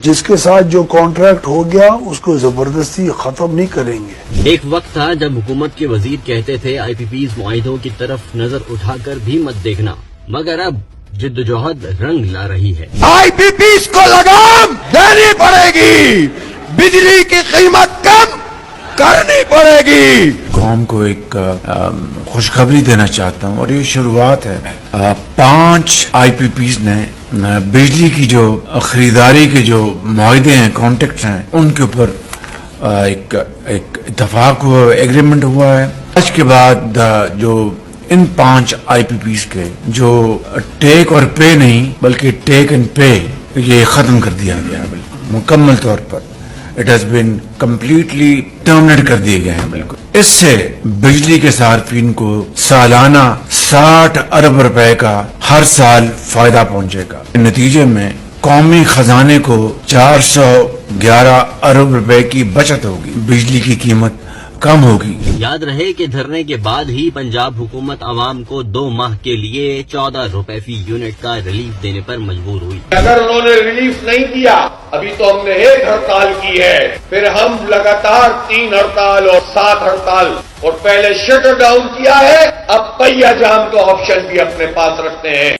جس کے ساتھ جو کانٹریکٹ ہو گیا اس کو زبردستی ختم نہیں کریں گے۔ ایک وقت تھا جب حکومت کے وزیر کہتے تھے آئی پی پیز معاہدوں کی طرف نظر اٹھا کر بھی مت دیکھنا، مگر اب جدوجہد رنگ لا رہی ہے۔ آئی پی پیز کو لگام دینی پڑے گی، بجلی کی قیمت کم کرنی پڑے گی۔ قوم کو ایک خوشخبری دینا چاہتا ہوں اور یہ شروعات ہے۔ 5 آئی پی پیز نے بجلی کی جو خریداری کے جو معاہدے ہیں، کانٹریکٹس ہیں، ان کے اوپر ایک اتفاق ہوا، ایگریمنٹ ہوا ہے۔ آج کے بعد جو ان 5 آئی پی پیز کے جو ٹیک اور پے نہیں بلکہ ٹیک اینڈ پے، یہ ختم کر دیا گیا ہے، مکمل طور پر it has been completely terminate کر دیے گئے ہیں۔ بالکل اس سے بجلی کے صارفین کو سالانہ 60 ارب روپے کا ہر سال فائدہ پہنچے گا۔ نتیجے میں قومی خزانے کو 411 ارب روپے کی بچت ہوگی، بجلی کی قیمت کم ہوگی۔ یاد رہے کہ دھرنے کے بعد ہی پنجاب حکومت عوام کو 2 ماہ کے لیے 14 روپے فی یونٹ کا ریلیف دینے پر مجبور ہوئی۔ اگر انہوں نے ریلیف نہیں دیا، ابھی تو ہم نے 1 ہڑتال کی ہے، پھر ہم لگاتار 3 ہڑتال اور 7 ہڑتال، اور پہلے شٹر ڈاؤن کیا ہے، اب پہیا جام کا آپشن بھی اپنے پاس رکھتے ہیں۔